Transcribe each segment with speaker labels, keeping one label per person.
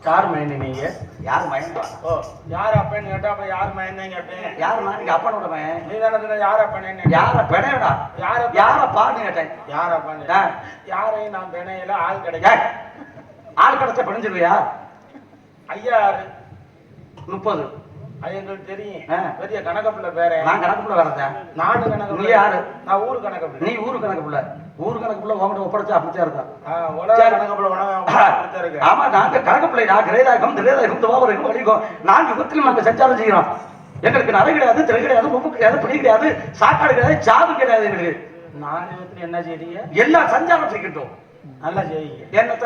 Speaker 1: யார் மைண்ட் நீங்க?
Speaker 2: யார் மைண்ட்?
Speaker 1: ஓ யார் அப்பன்னு கேட்டா அப்ப யார் மைண்ட் தான் கேட்டேன்.
Speaker 2: யாருமா நீங்க அப்பனோட மைண்ட்?
Speaker 1: நீ தானே சொன்ன யார் அப்பன்னு?
Speaker 2: யார பெணையடா? யார பான்னு கேட்டேன்.
Speaker 1: யார் அப்பன்னு? யாரையும் நான் பெணையில ஆள் கிடைக்க.
Speaker 2: ஆள் கிடைச்ச பெணைஞ்சிருவியா?
Speaker 1: ஐயா
Speaker 2: 30.
Speaker 1: அது எங்களுக்கு தெரியும். பெரிய கணக்கப்புள்ள பேர.
Speaker 2: நான் கணக்குள்ள வரேன்.
Speaker 1: நானு கணக்கு.
Speaker 2: நீ யாரு?
Speaker 1: நான் ஊரு கணக்கு.
Speaker 2: நீ ஊரு கணக்குள்ள. ஊரு கணக்குள்ள உங்ககிட்ட ஒப்படைச்சா அப்படித்தான் இருக்கா?
Speaker 1: உலக கணக்குள்ள உணவு இருக்கு.
Speaker 2: ஆமா நாங்க கணக்குள்ள நான் கிரேதாகம் திரேதாகம் துவாபரம் வலிக்கும் 4 யுகத்திலும் நாங்க சஞ்சாரம் செய்யறோம். எங்களுக்கு நரை கிடையாது, திரை கிடையாது, உப்பு கிடையாது, பிடி கிடையாது, சாக்காடு கிடையாது, சாது கிடையாது. எங்களுக்கு
Speaker 1: 4 யுகத்துல என்ன செய்றீங்க?
Speaker 2: எல்லாம் சஞ்சாரம் செய்கின்றோம்.
Speaker 1: நல்லா செய்யுங்க.
Speaker 2: என்னத்த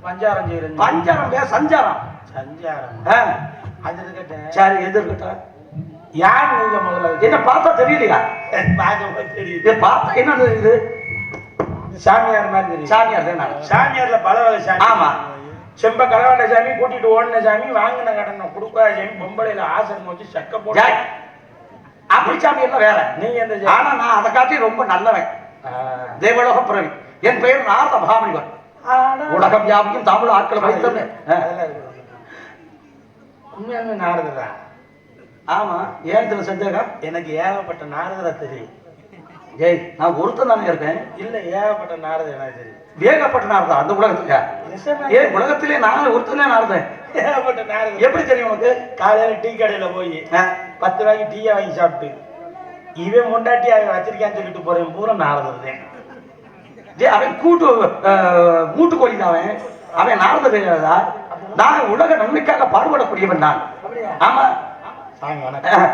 Speaker 1: பஞ்சாரம் செய்யறீங்க?
Speaker 2: பஞ்சாரம் இல்லையா, சஞ்சாரம்.
Speaker 1: சஞ்சாரம். அது இருக்கட்டும்.
Speaker 2: சரி எது இருக்கட்டும்.
Speaker 1: யார் நீங்க முதல்ல?
Speaker 2: என்ன பார்த்தா தெரியலையா?
Speaker 1: பார்க்க தெரியுது.
Speaker 2: இதை பார்த்தா என்ன தெரியுது?
Speaker 1: சாமியார் மாதிரி தெரியும்.
Speaker 2: சாமியார் தான்.
Speaker 1: சாமியார்ல பல வகை சாமி.
Speaker 2: ஆமா.
Speaker 1: செம்ப கலவாண்ட சாமி, கூட்டிட்டு ஓடின சாமி, வாங்கின கடனை கொடுக்காத சாமி, பொம்பளையில ஆசனம் வச்சு சக்க போட்டு
Speaker 2: அப்படி சாமி எல்லாம் வேற.
Speaker 1: நீங்க எந்த?
Speaker 2: ஆனா நான் அதை காட்டி ரொம்ப நல்லவன். தேவலோக பிறவி. என் பெயர் நாரத மகாமுனிவர். உலகம் யாவையும் தமிழ் ஆட்கள் வைத்தவன்.
Speaker 1: உண்மையாலுமே நாரதரா?
Speaker 2: ஆமா. ஏன் இதுல சந்தேகம்?
Speaker 1: எனக்கு ஏகப்பட்ட நாரதரா தெரியும்.
Speaker 2: ஏய் நான் ஒருத்தன் தானே இருக்கேன்.
Speaker 1: இல்ல ஏகப்பட்ட நாரதர் எனக்கு தெரியும்.
Speaker 2: ஏகப்பட்ட நாரதா அந்த உலகத்துக்கு? ஏன் உலகத்திலே நான் ஒருத்தனே நாரதன்.
Speaker 1: ஏகப்பட்ட நாரதர்.
Speaker 2: எப்படி தெரியும் உனக்கு?
Speaker 1: காலையில டீ கடையில போய் 10 ரூபாய்க்கு டீயா வாங்கி சாப்பிட்டு இவன் முண்டாட்டி அவன் வச்சிருக்கான்னு சொல்லிட்டு போறேன் பூரா நாரதர் தான்.
Speaker 2: அவன் மூட்டு கோழி தான் அவன். அவன் நாரதர் கிடையாதா? நான் உலக நன்மைக்காக பாடுபடக்கூடியவன் நான். ஆமா
Speaker 1: சாமி வணக்கம்.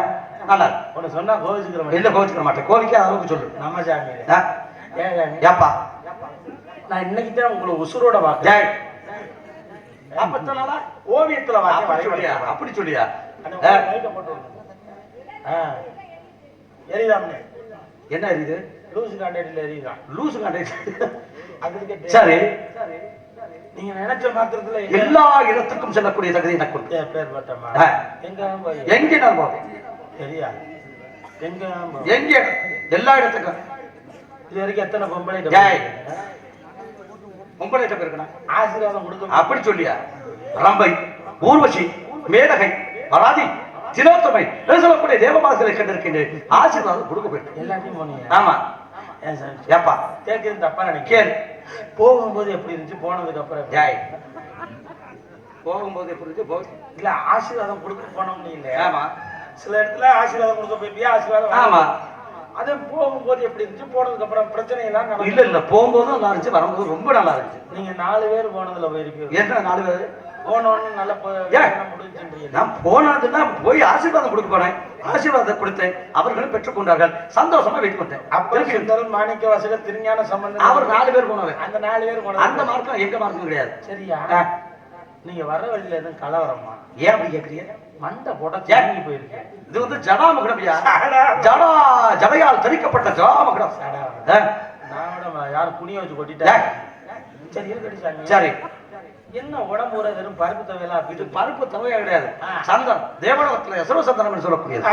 Speaker 2: நல்லா
Speaker 1: உன்னை சொன்னா கோவிச்சுக்கிற
Speaker 2: எந்த கோவிச்சுக்கிற மாட்டேன். கோவிக்காத அளவுக்கு சொல்லு.
Speaker 1: நம்ம சாமி. ஏன் சாமி?
Speaker 2: ஏப்பா
Speaker 1: நான் இன்னைக்கு தான் உங்களை உசுரோட வாக்கேன். ஓவியத்துல வாக்கேன்.
Speaker 2: அப்படி சொல்லியா?
Speaker 1: எரிதாம்னே.
Speaker 2: என்ன எரியுது?
Speaker 1: லூசு காண்டேட்டில் எரியுதான்.
Speaker 2: லூசு காண்டேட்.
Speaker 1: அதுக்கு
Speaker 2: சரி
Speaker 1: நீங்க நினைச்ச மாத்திரத்துல
Speaker 2: எல்லா இடத்துக்கும் செல்லக்கூடிய தகுதி எனக்கு
Speaker 1: பேர் பட்டமா.
Speaker 2: எங்க நான் போவேன்
Speaker 1: சரியா?
Speaker 2: எங்க எல்லா இடத்துக்கும்.
Speaker 1: இது வரைக்கும் எத்தனை பொம்பளை
Speaker 2: பொம்பளை இருக்கணும்
Speaker 1: ஆசீர்வாதம் கொடுக்க? அப்படி
Speaker 2: சொல்லியா? ரம்பை, ஊர்வசி, மேதகை, பராதி, திலோத்தமை சொல்லக்கூடிய தேவமாசலை கண்டிருக்கின்றேன். ஆசீர்வாதம் கொடுக்க போயிட்டு எல்லாத்தையும் போனீங்க. ஆமா. ஏப்பா
Speaker 1: கேட்கிறது தப்பா நினைக்கிறேன். போகும்போது எப்படி இருந்துச்சு, போனதுக்கு அப்புறம்
Speaker 2: போகும்போது எப்படி இருந்துச்சு?
Speaker 1: இல்ல ஆசீர்வாதம் கொடுக்க போனோம்னு இல்லை.
Speaker 2: ஆமா.
Speaker 1: சில இடத்துல ஆசீர்வாதம் கொடுக்க போயிருப்பியா? ஆசீர்வாதம்.
Speaker 2: ஆமா.
Speaker 1: அது போகும்போது எப்படி இருந்துச்சு, போனதுக்கு அப்புறம் பிரச்சனை எல்லாம்
Speaker 2: இல்ல இல்ல போகும்போது நல்லா இருந்துச்சு, வரும்போது ரொம்ப நல்லா இருந்துச்சு.
Speaker 1: நீங்க 4 பேர் போனதுல போயிருப்பீங்க.
Speaker 2: என்ன 4 பேர்
Speaker 1: போனோன்னு நல்ல முடிஞ்சு? நான்
Speaker 2: போனதுன்னா போய் ஆசீர்வாதம் கொடுக்க போனேன். ஆசீர்வாதம் கொடுத்தேன். அவர்களும் பெற்றுக்கொண்டார்கள். சந்தோஷமா வீட்டுக்கு வந்தேன்.
Speaker 1: அப்ப மாணிக்க வாசகர், திருஞான சம்பந்தம்,
Speaker 2: அவர் 4 பேர் போனவர்.
Speaker 1: அந்த 4 பேர் போன
Speaker 2: அந்த மார்க்கம் எங்க மார்க்கம் கிடையாது.
Speaker 1: சரியா? நீங்க வர வழியில எதுவும் கலவரமா?
Speaker 2: ஏன் அப்படி கேட்கறீங்க?
Speaker 1: மண்டை போட சேங்கி போயிருக்கு.
Speaker 2: இது வந்து ஜடாமகுடம்யா. ஜடையால் தரிக்கப்பட்ட ஜடாமகுடம்.
Speaker 1: நான் யாரும் குனிய வச்சு கொட்டிட்டேன். சரி இருக்கட்டும்.
Speaker 2: சரி
Speaker 1: என்ன உடம்பு ஊற வெறும் பருப்பு துவையெல்லாம்?
Speaker 2: இது பருப்பு துவையா கிடையாது, சந்தனம். தேவலோகத்துல எசரோ சந்தனம் சொல்லக்கூடியது.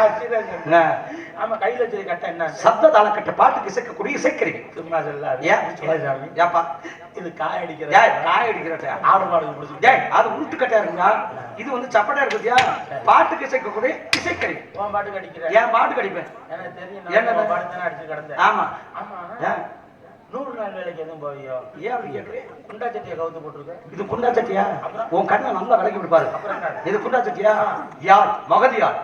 Speaker 1: ஆமா. கையில வச்சு கட்ட என்ன?
Speaker 2: சப்த தாளக்கட்ட பாட்டுக்கு இசைக்கக்கூடிய இசைக்கருவி.
Speaker 1: சும்மா சொல்லாது.
Speaker 2: ஏப்பா
Speaker 1: இது காய் அடிக்கிற
Speaker 2: காய் அடிக்கிற
Speaker 1: ஆடு மாடு முடிச்சு
Speaker 2: அது உருட்டு கட்டையா இருக்குங்களா? இது வந்து சப்பட்டா இருக்குதியா? பாட்டுக்கு இசைக்கக்கூடிய இசைக்கருவி.
Speaker 1: உன் பாட்டுக்கு அடிக்கிற?
Speaker 2: ஏன் பாட்டுக்கு அடிப்பேன்?
Speaker 1: எனக்கு தெரியும். என்ன பாட்டு அடிச்சு கிடந்தேன்.
Speaker 2: ஆமா
Speaker 1: ஆமா. 100 நாள் வேலைக்கு எதுவும் போவியோ?
Speaker 2: ஏன் அப்படி கேட்குறேன்?
Speaker 1: குண்டா சட்டியை கவுத்து போட்டுருக்க.
Speaker 2: இது குண்டா சட்டியா? உன் கண்ணை நல்லா விளக்கி விடுப்பாரு. இது குண்டா சட்டியா? யார்? மகதியார்.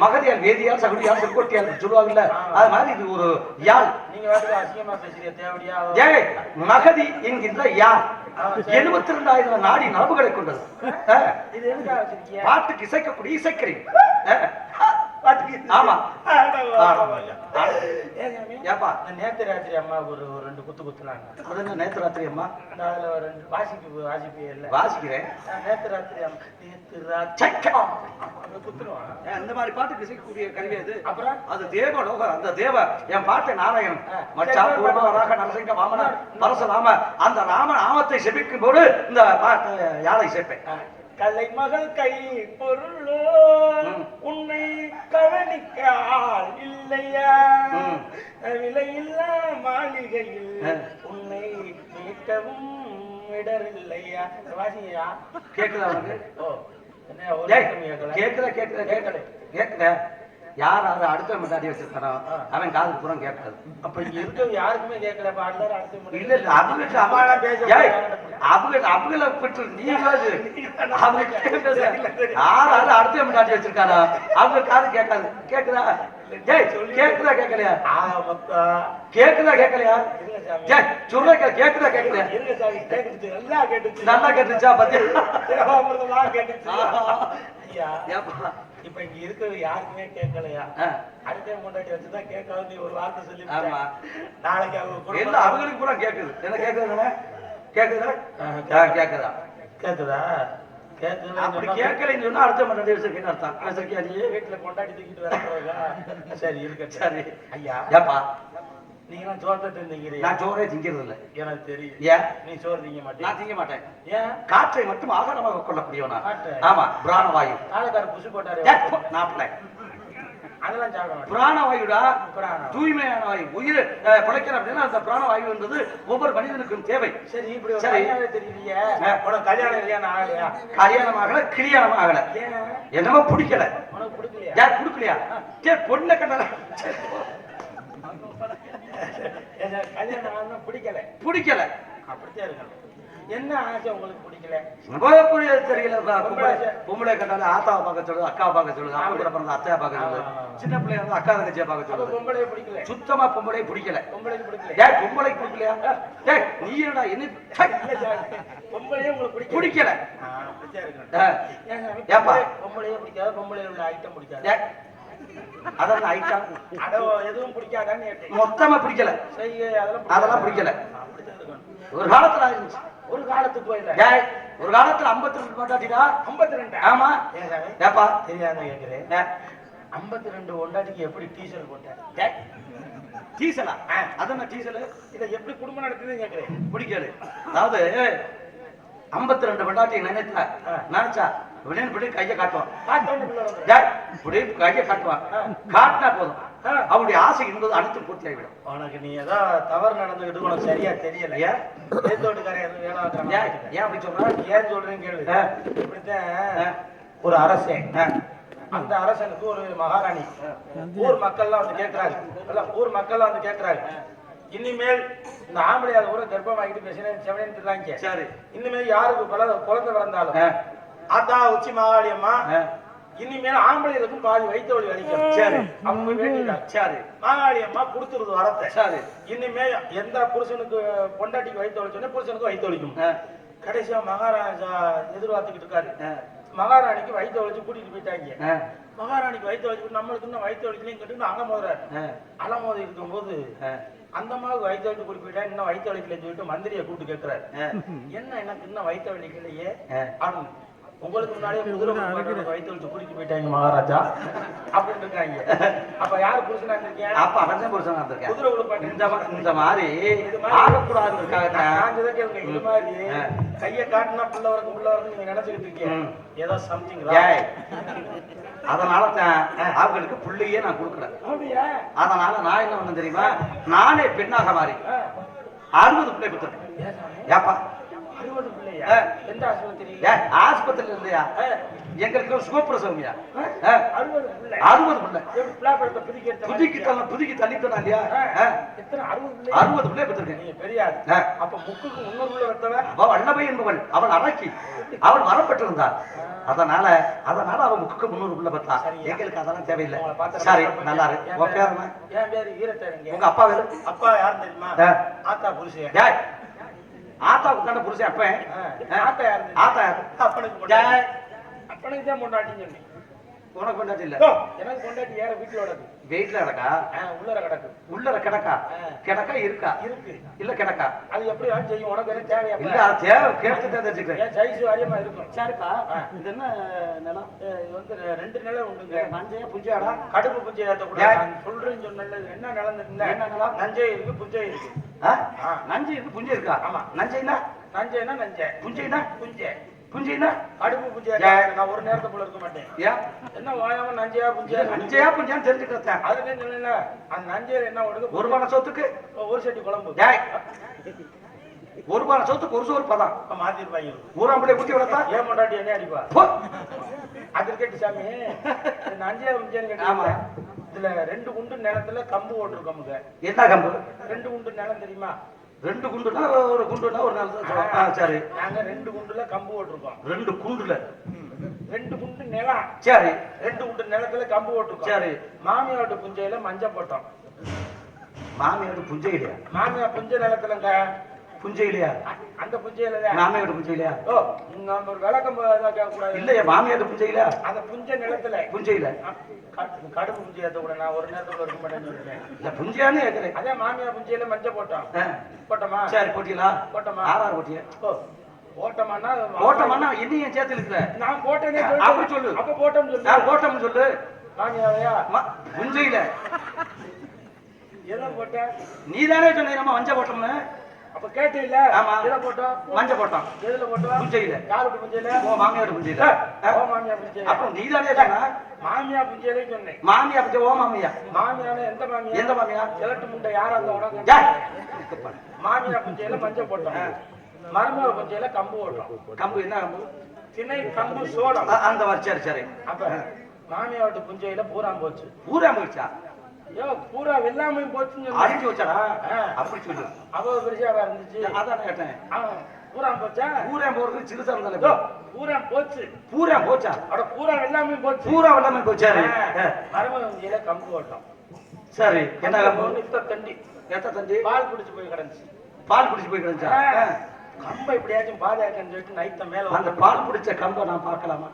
Speaker 2: மகதியார் வேதியார், சகுடியார், செங்கோட்டியார் சொல்லுவாங்கல்ல, அது மாதிரி இது ஒரு யாழ்.
Speaker 1: நீங்க வந்து அசிங்கமா பேசுறீங்க. தேவடியா?
Speaker 2: மகதி என்கின்ற யாழ் 72,000 நாடி நரம்புகளை கொண்டது.
Speaker 1: இது எதுக்காக வச்சிருக்கீங்க?
Speaker 2: பாட்டுக்கு இசைக்கக்கூடிய இசைக்கருவி.
Speaker 1: ஆமா.
Speaker 2: ஏப்பா
Speaker 1: நேத்து ராத்திரி அம்மா ஒரு 2 குத்து குத்துனாங்க.
Speaker 2: அது என்ன நேத்து ராத்திரி அம்மா?
Speaker 1: அதுல 2 வாசிப்பே இல்ல.
Speaker 2: வாசிக்கிறேன்.
Speaker 1: நேத்து ராத்திரி அம்மா குத்துருவாங்க.
Speaker 2: அந்த மாதிரி பாட்டுக்கு இசைக்கக்கூடிய கருவி அது.
Speaker 1: அப்புறம்
Speaker 2: அது தேவலோகம். அந்த தேவ என் பாட்டு நாராயணன் மச்சா பூர்வராக நரசிங்க வாமன பரசுராம அந்த ராம நாமத்தை செபிக்கும் போது இந்த பாட்டு யாழை சேர்ப்பேன்.
Speaker 1: கலை மகள் கை பொருளோ உன்னை கவனிக்க ஆள் இல்லையா? விலையில்லா மாளிகையில் உன்னை மீட்டவும் விடர் இல்லையா வாசிங்கய்யா.
Speaker 2: கேக்குதா உனக்கு?
Speaker 1: ஓ என்ன ஒரு
Speaker 2: டேய்,
Speaker 1: கேட்கல
Speaker 2: கேக்குதா கேக்குதா கேட்கல கேக்குதா? யார் அதை அடுத்த முன்னாடி வச்சிருக்கானோ அவன் காது பூரா கேட்காது.
Speaker 1: அப்ப இங்க இருக்கவங்க யாருக்குமே கேட்கல. அப்ப எல்லாரும் அடுத்து
Speaker 2: இல்ல இல்ல அவங்கள பற்றி நீ யாராவது அடுத்த முன்னாடி வச்சிருக்கானோ அவங்க காது கேட்காது. கேக்குதா? ஜெய் கேக்குதா கேட்கலையா? கேக்குதா கேட்கலையா? ஜெய் சொல்ல கேக்குதா கேட்கலையா? நல்லா கேட்டுச்சா பத்தி
Speaker 1: இப்ப இங்க இருக்கிறது யாருக்குமே கேட்கலையா? அடுத்த முன்னாடி வச்சுதான் கேட்காது. நீ ஒரு வார்த்தை சொல்லி நாளைக்கு அவங்க
Speaker 2: அவங்களுக்கு கூட கேக்குது. என்ன கேக்குதுங்க? கேக்குதா? கேக்குதா? கேக்குதா? அப்படி கேட்கலன்னு சொன்னா அடுத்த முன்னாடி வச்சிருக்கேன்னு அர்த்தம். வச்சிருக்கியா நீ?
Speaker 1: வீட்டுல கொண்டாடி தூக்கிட்டு வர சரி இருக்க.
Speaker 2: சரி
Speaker 1: ஐயா
Speaker 2: ஏப்பா
Speaker 1: நீங்க சோத்தை திங்கிறீங்க.
Speaker 2: நான் சோறே திங்கிறது இல்லை.
Speaker 1: எனக்கு தெரியும்.
Speaker 2: ஏன்
Speaker 1: நீ சோறு திங்க மாட்டேன்?
Speaker 2: நான் திங்க மாட்டேன்.
Speaker 1: ஏன்?
Speaker 2: காற்றை மட்டும் ஆகாரமாக கொள்ளக்கூடியவனா? ஆமா பிராணவாயு.
Speaker 1: ஆளுக்கார புசு போட்டாரு
Speaker 2: நாப்பல
Speaker 1: அதெல்லாம் சாப்பிட
Speaker 2: பிராணவாயுடா. தூய்மையான வாயு. உயிர் பிழைக்கிற அப்படின்னா அந்த பிராணவாயுன்றது ஒவ்வொரு மனிதனுக்கும் தேவை.
Speaker 1: சரி இப்படி தெரியலையே. உனக்கு கல்யாணம் இல்லையா? ஆகலையா?
Speaker 2: கல்யாணம் ஆகல கிளியாணம் ஆகல. என்னமோ பிடிக்கல.
Speaker 1: உனக்கு பிடிக்கலையா?
Speaker 2: யார் பிடிக்கலையா? பொண்ணை கண்டல
Speaker 1: கல்யாணம் பிடிக்கல.
Speaker 2: பிடிக்கல
Speaker 1: அப்படித்தான் இருக்கணும். என்ன ஆசை உங்களுக்கு பிடிக்கல?
Speaker 2: தெரியல. பொம்பளை கண்டாலும் ஆத்தாவை பார்க்க சொல்லுது, அக்காவை பார்க்க சொல்லுது, அவங்க கூட பிறந்த அத்தையா பார்க்க சொல்லுது, சின்ன பிள்ளைய வந்து அக்கா தங்கச்சியா பார்க்க சொல்லுது.
Speaker 1: பொம்பளையை பிடிக்கல.
Speaker 2: சுத்தமா பொம்பளையை பிடிக்கல.
Speaker 1: பொம்பளைக்கு பிடிக்கல.
Speaker 2: ஏன் பொம்பளைக்கு பிடிக்கலையா? ஏய் நீ என்னடா என்ன
Speaker 1: பொம்பளையே உங்களுக்கு
Speaker 2: பிடிக்கல?
Speaker 1: அப்படித்தான் இருக்கணும்.
Speaker 2: ஏப்பா
Speaker 1: பொம்பளையே பிடிக்காத? பொம்பளையில உள்ள ஐட்டம் பிடிக்காது?
Speaker 2: அதெல்லாம் ஐட்டம்
Speaker 1: எதுவும் பிடிக்காதான்னு
Speaker 2: மொத்தமா பிடிக்கல. அதெல்லாம் பிடிக்கல. ஒரு காலத்துல இருந்துச்சு.
Speaker 1: ஒரு காலத்துக்கு போயில
Speaker 2: ஒரு காலத்துல 52 கொண்டாட்டிடா.
Speaker 1: 52?
Speaker 2: ஆமா. ஏப்பா
Speaker 1: தெரியாத கேக்குறேன். 52 கொண்டாட்டிக்கு எப்படி டீசல் போட்டேன்?
Speaker 2: டீசலா? அதான் டீசல்.
Speaker 1: இதை எப்படி குடும்பம் நடத்துன்னு கேக்குறேன்.
Speaker 2: பிடிக்காது. அதாவது 52 கொண்டாட்டி நினைச்சா விளையாண்டு கையை காட்டுவான். கையை காட்டுவான். காட்டினா போதும் அவருடைய ஆசை என்பது அனைத்து பூர்த்தி ஆகிவிடும்.
Speaker 1: உனக்கு நீ ஏதோ தவறு நடந்துகிட்டு உனக்கு சரியா தெரியல. ஏத்தோட்டுக்காரன் வேலை வைக்கிறான்.
Speaker 2: ஏன் அப்படி சொல்ற?
Speaker 1: ஏன் சொல்றேன்னு கேளு. இப்படித்தான் ஒரு அரசன். அந்த அரசனுக்கு ஒரு மகாராணி. ஊர் மக்கள்லாம் வந்து கேட்கிறாங்க. ஊர் மக்கள்லாம் வந்து கேட்கிறாங்க, இனிமேல் இந்த ஆம்பளையால கூட கர்ப்பமாகிட்டு பேசினேன் செவனேன்னு. சரி இனிமேல் யாருக்கு குழந்தை பிறந்தாலும் ஆத்தா உச்சி மகாளியம்மா இனிமேல் ஆம்பளைகளுக்கும் பாதி வயிற்று அளிக்கணும். சரி அவங்க வேண்டிட்டாங்க. சரி மகாளியம்மா கொடுத்துருது வரத்தை. சரி இனிமேல் எந்த புருஷனுக்கு பொண்டாட்டிக்கு வயிற்று வலிச்சோன்னே புருஷனுக்கு வயிற்று வலிக்கும். கடைசியா மகாராஜா எதிர்பார்த்துக்கிட்டு இருக்காரு. மகாராணிக்கு வயிற்று வலிச்சு கூட்டிட்டு போயிட்டாங்க. மகாராணிக்கு வயிற்று வலிச்சு நம்மளுக்கு இன்னும் வயிற்று வலிக்கலையும் கேட்டு அலமோதுறாரு. அலமோதி இருக்கும் போது அந்த மாதிரி வயிற்று வலிச்சு கூட்டி போயிட்டா இன்னும் வயிற்று வலிக்கலன்னு சொல்லிட்டு மந்திரியை கூப்பிட்டு கேட்கிறாரு, என்ன எனக்கு இன்னும் வயிற்று வலிக்கலையே அப்படின்னு. உங்களுக்கு முன்னாடியே குதிரை வயிற்று வலிச்சு கூட்டிட்டு போயிட்டாங்க மகாராஜா அப்படின்னு இருக்காங்க. அப்ப யாரு புருஷனா இருந்திருக்கேன்? அப்ப அவன் புருஷனா இருந்திருக்கேன். குதிரை உள்ள இந்த மாதிரி ஆகக்கூடாதுக்காக இது மாதிரி கையை காட்டினா புள்ள வரக்கு உள்ள வரக்கு நீங்க நினைச்சுக்கிட்டு இருக்கீங்க ஏதோ சம்திங்.
Speaker 2: அதனால அவங்களுக்கு புள்ளையே நான் கொடுக்குறேன். அதனால நான் என்ன பண்ண தெரியுமா, நானே பெண்ணாக மாறி 60 பிள்ளை கொடுத்துருக்கேன். ஏப்பா
Speaker 1: 60 பிள்ளையா? எந்த ஆஸ்பத்திரி?
Speaker 2: ஆஸ்பத்திரியில இல்லையா, எங்களுக்கு சுகப்பிரசவம்யா.
Speaker 1: 60 பிள்ளை.
Speaker 2: 60 பிள்ளை புதுக்கி தள்ளிட்டா இல்லையா? 60 பிள்ளை பெற்றிருக்கேன்.
Speaker 1: பெரியார் அப்ப முக்குக்கு முன்னூறு வெட்டவன்
Speaker 2: அவள் அண்ணவை என்பவள். அவள் அரக்கி. அவள் வரப்பட்டிருந்தாள். அதனால அவன் முக்குக்கு 300 பிள்ளை பெற்றா. எங்களுக்கு அதெல்லாம் தேவையில்லை. சரி நல்லா இருக்கு. உன் பேர் என்ன?
Speaker 1: என் பேரு ஈரத்தேவங்க.
Speaker 2: உங்க அப்பா பேரு?
Speaker 1: அப்பா யாரு தெரியுமா? ஆத்தா புருஷன்.
Speaker 2: ஆத்தாவுக்கு தானே புருஷன். அப்ப
Speaker 1: ஆத்தா யாரு?
Speaker 2: ஆத்தா யாரு?
Speaker 1: அப்பனுக்கு அப்பனுக்கு தான் பொண்டாட்டின்னு சொன்னேன்.
Speaker 2: உனக்கு பொண்டாட்டி இல்ல?
Speaker 1: எனக்கு பொண்டாட்டி யார வீட்டுல கிடக்கு.
Speaker 2: வீட்டுல கிடக்கா?
Speaker 1: உள்ளர கிடக்கு.
Speaker 2: உள்ளர கிடக்கா? கிடக்கா இருக்கா?
Speaker 1: இருக்கு. இல்ல
Speaker 2: கிடக்கா?
Speaker 1: அது எப்படி செய்யும்? உனக்கு என்ன தேவையா?
Speaker 2: இல்ல அது தேவை கேட்டு தெரிஞ்சுக்கிறேன்.
Speaker 1: சைஸ் வாரியமா இருக்கும்.
Speaker 2: சரிப்பா இது என்ன நிலம்?
Speaker 1: இது வந்து 2 நிலம் உண்டுங்க.
Speaker 2: நஞ்சையா புஞ்சையாடா?
Speaker 1: கடுப்பு புஞ்சை ஏற்றக்கூடாது. நான் சொல்றேன்னு சொன்னேன்ல, என்ன நிலம் இருந்தா என்ன நிலம்? நஞ்சை இருக்கு புஞ்சை இருக்கு.
Speaker 2: நஞ்சை இருக்கு புஞ்சை இருக்கா? ஆமா. நஞ்சைனா
Speaker 1: நஞ்சை.
Speaker 2: புஞ்சைனா புஞ்சைனா
Speaker 1: அடுப்பு புஞ்சை. நான் ஒரு நேரத்தை போல இருக்க மாட்டேன். என்ன வாயாம நஞ்சையா
Speaker 2: புஞ்சான்னு தெரிஞ்சுக்கிறேன்.
Speaker 1: அதுக்கு சொல்லல, அந்த நஞ்சையில என்ன உனக்கு
Speaker 2: ஒரு மன சொத்துக்கு
Speaker 1: ஒரு சட்டி குழம்பு.
Speaker 2: ஒரு பானை சொத்துக்கு ஒரு சோறு பதம்
Speaker 1: இப்ப மாத்திருப்பாங்க.
Speaker 2: ஊராம்பளை குட்டி விடத்தா
Speaker 1: ஏன் பொண்டாட்டி என்ன அடிப்பா?
Speaker 2: போ.
Speaker 1: அது கேட்டு சாமி, இந்த அஞ்சாவது அஞ்சான்னு
Speaker 2: ஆமா.
Speaker 1: கேட்டீங்க. இதுல 2 குண்டு நிலத்துல கம்பு ஓட்டிருக்கோமுங்க.
Speaker 2: என்ன கம்பு?
Speaker 1: 2 குண்டு நிலம் தெரியுமா?
Speaker 2: 2 குண்டுனா ஒரு குண்டுனா ஒரு நாள். சரி.
Speaker 1: நாங்க 2 குண்டுல கம்பு ஓட்டிருக்கோம்.
Speaker 2: 2 குண்டுல
Speaker 1: 2 குண்டு நிலம்.
Speaker 2: சரி.
Speaker 1: 2 குண்டு நிலத்துல கம்பு ஓட்டிருக்கோம்.
Speaker 2: சரி.
Speaker 1: மாமியாட்டு புஞ்சையில மஞ்சள் போட்டோம்.
Speaker 2: மாமியார் புஞ்சை இல்லையா?
Speaker 1: மாமியார் புஞ்சை நிலத்துலங்க.
Speaker 2: புஞ்சை இல்லையா?
Speaker 1: அந்த புஞ்சையில
Speaker 2: மாமியார் புஞ்சை இல்லையா?
Speaker 1: ஓ, நம்ம ஒரு விளக்கம் கேட்க கூடாது.
Speaker 2: இல்லையா மாமியார் புஞ்சை இல்லையா?
Speaker 1: அந்த புஞ்சை நிலத்துல
Speaker 2: புஞ்சை இல்ல.
Speaker 1: கடுப்பு புஞ்சை ஏத்த கூட நான் ஒரு நேரத்துல இருக்க மாட்டேன்னு சொல்லிட்டேன்.
Speaker 2: இல்ல புஞ்சியான்னு கேக்குறேன்.
Speaker 1: அதே மாமியார் புஞ்சையில மஞ்சள் போட்டோம். போட்டோமா?
Speaker 2: சரி போட்டீங்களா?
Speaker 1: போட்டோமா?
Speaker 2: ஆறாறு போட்டியா?
Speaker 1: ஓ, போட்டோமான்னா
Speaker 2: போட்டோம்னா என்னையும் சேர்த்து இருக்கிற?
Speaker 1: நான் போட்டேனே
Speaker 2: அப்படி சொல்லு.
Speaker 1: அப்ப போட்டோம்னு சொல்லு.
Speaker 2: நான் போட்டோம்னு சொல்லு.
Speaker 1: மாமியாவையா?
Speaker 2: புஞ்சையில
Speaker 1: எதை போட்ட?
Speaker 2: நீதானே சொன்ன நம்ம மஞ்சள் போட்டோம்னு.
Speaker 1: அப்ப கேட்டீல்ல?
Speaker 2: ஆமா.
Speaker 1: எதை போட்டோம்?
Speaker 2: மஞ்சள் போட்டோம்.
Speaker 1: எதுல போட்டோம்?
Speaker 2: புஞ்சையில.
Speaker 1: யாருக்கு புஞ்சையில?
Speaker 2: ஓ மாமியார் புஞ்சையில.
Speaker 1: ஓ மாமியார் புஞ்சையில.
Speaker 2: அப்புறம் நீதானே சொன்ன
Speaker 1: மாமியார் புஞ்சையிலே சொன்னேன்.
Speaker 2: மாமியார் புஞ்சை. ஓ மாமியா.
Speaker 1: மாமியார் எந்த மாமியார்?
Speaker 2: எந்த மாமியா?
Speaker 1: செலட்டு முண்டை யாரா அந்த உடம்பு?
Speaker 2: ஏய்.
Speaker 1: மாமியார் புஞ்சையில மஞ்சள் போட்டோம். மருமக புஞ்சையில கம்பு போட்டோம்.
Speaker 2: கம்பு என்ன கம்பு?
Speaker 1: திணை கம்பு சோளம்.
Speaker 2: அந்த மாதிரி. சரி சரி.
Speaker 1: அப்ப மாமியார் புஞ்சையில பூரா போச்சு.
Speaker 2: பூரா போயிடுச்சா?
Speaker 1: ஐயோ, பூரா வெள்ளாமையும் போச்சுன்னு
Speaker 2: அழிஞ்சு வச்சாடா. அப்படி சொல்லு.
Speaker 1: அவ்வளவு பெருசாவா இருந்துச்சு.
Speaker 2: அதான் கேட்டேன்.
Speaker 1: பூரா போச்சா?
Speaker 2: பூரா போறது சிறுசா இருந்தாலே
Speaker 1: ஐயோ, பூரா போச்சு.
Speaker 2: பூரா போச்சா?
Speaker 1: அட பூரா வெள்ளாமையும் போச்சு.
Speaker 2: பூரா வெள்ளாமை போச்சாரு.
Speaker 1: மருமக புஞ்சையில கம்பு போட்டோம்.
Speaker 2: சரி. என்ன கம்பு?
Speaker 1: இத்த தண்டி
Speaker 2: எத்த தண்டி?
Speaker 1: பால் குடிச்சு போய் கிடந்துச்சு.
Speaker 2: பால் குடிச்சு போய் கிடந்துச்சா?
Speaker 1: கம்பை எப்படியாச்சும் பாதுகாக்கன்னு சொல்லிட்டு நைத்த மேல
Speaker 2: அந்த பால் குடிச்ச கம்பை நான் பார்க்கலாமா?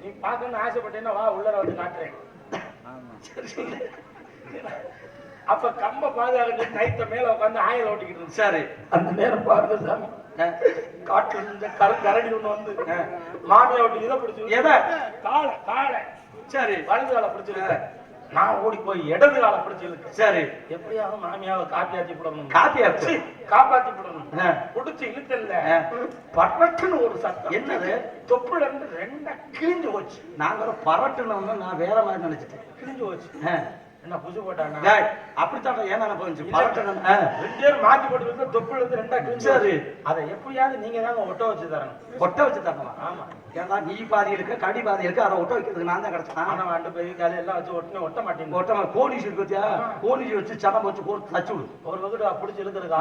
Speaker 1: நீ பார்க்கணும்னு ஆசைப்பட்டேன்னா வா, உள்ளர வந்து காட்டுறேன். அப்ப கம்ப பாதுகாக்க நைத்த மேல உட்காந்து ஆயில் ஓட்டிக்கிட்டு இருந்துச்சு.
Speaker 2: சரி.
Speaker 1: அந்த நேரம் பாருங்க சாமி, காட்டுல இருந்த கரடி ஒண்ணு வந்து மாமியா விட்டு இதை பிடிச்சு
Speaker 2: எதை?
Speaker 1: காலை காலை.
Speaker 2: சரி.
Speaker 1: வலது காலை பிடிச்சிருக்க. நான் ஓடி போய் இடது காலை பிடிச்சிருக்கு.
Speaker 2: சரி.
Speaker 1: எப்படியாவது மாமியாவை காப்பாத்தி போடணும்.
Speaker 2: காப்பியாச்சு.
Speaker 1: காப்பாத்தி போடணும். பிடிச்சு இழுத்தல்ல பரட்டுன்னு ஒரு சத்தம்.
Speaker 2: என்னது?
Speaker 1: தொப்புல இருந்து 2 கிழிஞ்சு போச்சு.
Speaker 2: நாங்க பரட்டுன்னு நான் வேற மாதிரி நினைச்சிட்டேன்.
Speaker 1: கிழிஞ்சு போச்சு. என்ன புது போட்டானா?
Speaker 2: அப்படித்தான் ஏன் நினைப்பு பரட்டணும்.
Speaker 1: 2 பேரும் மாத்தி போட்டு தொப்புல இருந்து 2 கிழிஞ்சு.
Speaker 2: சரி.
Speaker 1: அதை எப்படியாவது நீங்க தாங்க ஒட்ட வச்சு தரணும்.
Speaker 2: ஒட்ட வச்சு தரணுமா? ஆமா. ஏன்னா நீ பாதி இருக்கு, கடி பாதி இருக்கு, அதை ஒட்ட வைக்கிறதுக்கு நான் தான் கிடைச்சேன்.
Speaker 1: ஆனா வாண்டு போய் காலை எல்லாம் வச்சு ஒட்டுமே ஒட்ட மாட்டேங்க.
Speaker 2: ஒட்ட கோணிச்சு இருக்கு பத்தியா? கோணிச்சு வச்சு சடம் வச்சு போட்டு தச்சு விடு.
Speaker 1: ஒரு வகுடு பிடிச்சி இருக்கிறதுக்கு